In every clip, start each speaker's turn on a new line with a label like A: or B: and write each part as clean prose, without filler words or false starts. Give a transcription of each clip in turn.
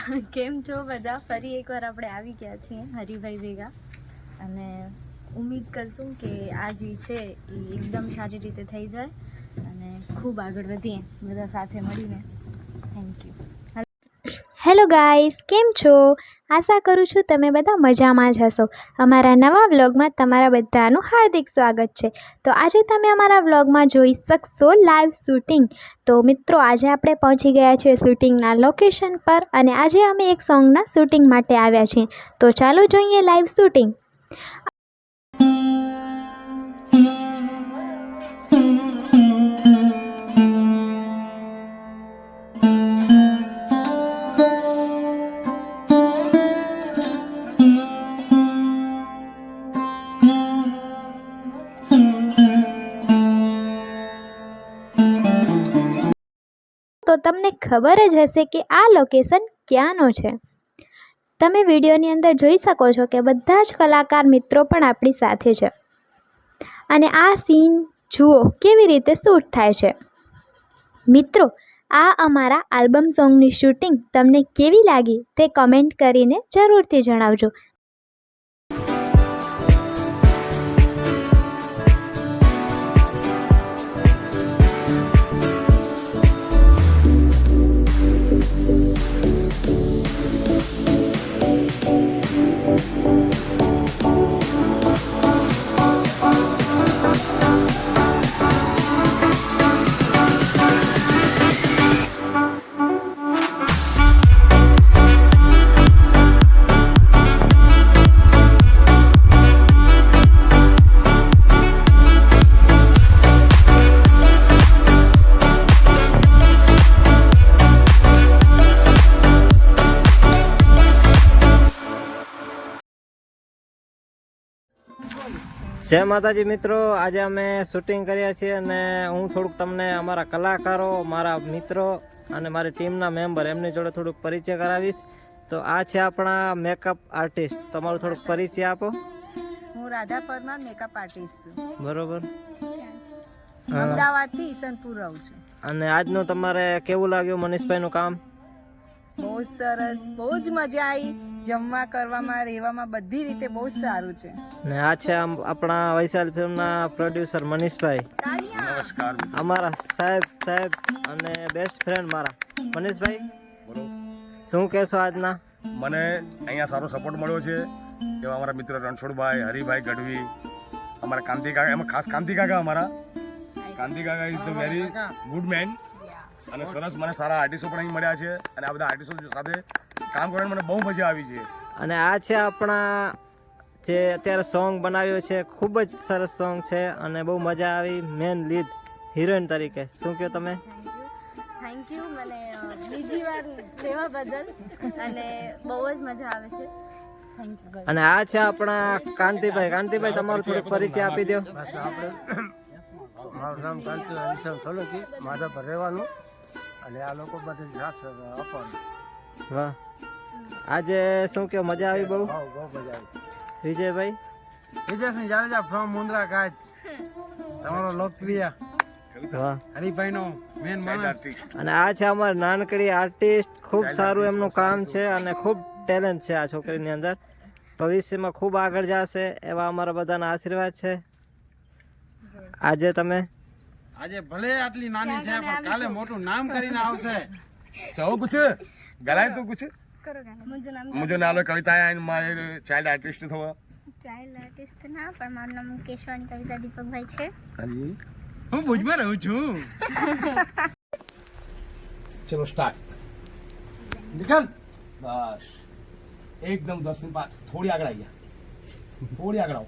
A: કેમ છો બધા? ફરી એકવાર આપણે આવી ગયા છીએ હરિભાઈ ભેગા અને ઉમ્મીદ કરશું કે આ જે છે એ એકદમ સારી રીતે થઈ જાય અને ખૂબ આગળ વધીએ બધા સાથે મળીને. Thank you.
B: હેલો ગાઈસ, કેમ છો? આશા કરું છું તમે બધા મજામાં જ હશો. અમારા નવા વ્લોગમાં તમારા બધાનું હાર્દિક સ્વાગત છે. તો આજે તમે અમારા વ્લોગમાં જોઈ શકશો લાઈવ શૂટિંગ. તો મિત્રો, આજે આપણે પહોંચી ગયા છીએ શૂટિંગના લોકેશન પર અને આજે અમે એક સોંગના શૂટિંગ માટે આવ્યા છીએ. તો ચાલો જોઈએ લાઈવ શૂટિંગ. તો તમને ખબર જ હશે કે આ લોકેશન ક્યાંનો છે. તમે વિડીયોની અંદર જોઈ શકો છો કે બધા જ કલાકાર મિત્રો પણ આપણી સાથે છે અને આ સીન જુઓ કેવી રીતે શૂટ થાય છે. મિત્રો, આ અમારા આલ્બમ સોંગની શૂટિંગ તમને કેવી લાગી તે કમેન્ટ કરીને જરૂરથી જણાવજો.
C: જય માતાજી મિત્રો, આજે અમે શૂટિંગ કર્યા છીએ અને હું થોડુંક તમને અમારા કલાકારો, મારા મિત્રો અને મારી ટીમના મેમ્બર એમની જોડે થોડુંક પરિચય કરાવીશ. તો આ છે આપણા મેકઅપ આર્ટિસ્ટ. તમારું થોડુંક પરિચય આપો.
A: હું રાધા પરમાર, મેકઅપ આર્ટિસ્ટ છું.
C: બરોબર.
A: અમદાવાદથી ઈસનપુર રહું છું.
C: અને આજનું તમારે કેવું લાગ્યું મનીષભાઈનું કામ?
A: બહુ સરસ, બહુ જ મજા આવી. જમવા કરવામાં, રહેવામાં બધી રીતે બહુ જ સારું છે.
C: ને આ છે આપણા વૈશાલ ફિલ્મના પ્રોડ્યુસર મનીષભાઈ.
D: નમસ્કાર.
C: અમારા સાહેબ અને બેસ્ટ ફ્રેન્ડ મારા. મનીષભાઈ, શું કહેશો આજના?
D: મને અહીંયા સારો સપોર્ટ મળ્યો છે. એવા અમારા મિત્ર રણછોડભાઈ, હરિભાઈ ગઢવી, અમારા કાંતિ કાકા, એમાં ખાસ કાંતિ કાકા, અમારા કાંતિ કાકા is the very good man. અને સરસ મને સારા આર્ટિસ્ટો પણ અહીં મળ્યા છે અને આ બધા આર્ટિસ્ટો સાથે કામ કરવાની મને બહુ મજા આવી છે.
C: અને આ છે આપણા જે અત્યારે સોંગ બનાવ્યો છે, ખૂબ જ સરસ સોંગ છે અને બહુ મજા આવી. મેન લીડ હિરોઈન તરીકે શું કહો તમે?
A: થેન્ક યુ મને બીજી વાર લેવા બદલ અને બહુ જ મજા આવે છે. Thank you.
C: અને આ છે આપણા કાંતિભાઈ. કાંતિભાઈ, તમારો થોડોક પરિચય આપી દો.
E: મારું નામ કાંતિલાલ ઈસમ સોલંકી, માધા પર રહેવાનું અને આ લોકો બધી સાથ આપવાનું.
C: વાહ, આજે શું કહો, મજા આવી? બહુ
E: બહુ મજા આવી.
C: વિજયભાઈ?
F: વિજયસિંહ જાડેજા ફ્રોમ મુન્દ્રા કાચ, તમારો લોકપ્રિય
C: વાહ,
F: હરિભાઈનો મેન માણસ.
C: અને આ છે અમારી નાનકડી આર્ટિસ્ટ. ખૂબ સારું એમનું કામ છે અને ખૂબ ટેલેન્ટ છે આ છોકરીની અંદર. ભવિષ્યમાં ખૂબ આગળ જશે એવા અમારા બધાના આશીર્વાદ છે. આજે તમે
F: આજે ભલે આટલી નાની છે પણ કાલે મોટું નામ કરીને આવશે.
D: ચાहो कुछ गलाए तो कुछ मुझे नालो कविता है माय चाइल्ड आर्टिस्ट थवा
G: ચાઇલ્ડ આર્ટિસ્ટ ના પણ મારું નામ કેશવાણી કવિતા દીપકભાઈ છે.
D: हां
F: હું ભુજમાં રહું છું.
D: चलो स्टार्ट निकल बस एकदम 10 दिन बाद थोड़ी आगे आइए थोड़ी आगे आओ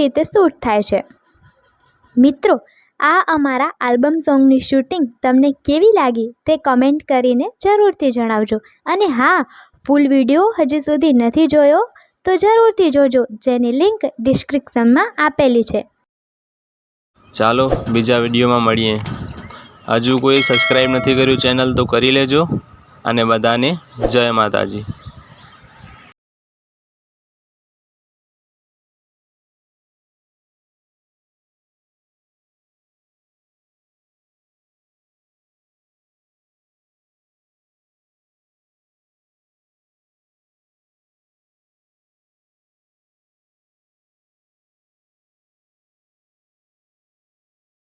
B: રીતે શૂટ થાય છે. મિત્રો, આ અમારા આલ્બમ સોંગની શૂટિંગ તમને કેવી લાગી તે કમેન્ટ કરીને જરૂરથી જણાવજો. અને હા, ફૂલ વિડીયો હજી સુધી નથી જોયો તો જરૂરથી જોજો, જેની લિંક ડિસ્ક્રિપ્શનમાં આપેલી છે.
H: ચાલો બીજા વિડીયોમાં મળીએ. હજુ કોઈ સબસ્ક્રાઈબ નથી કર્યું ચેનલ તો કરી લેજો અને બધાને જય માતાજી.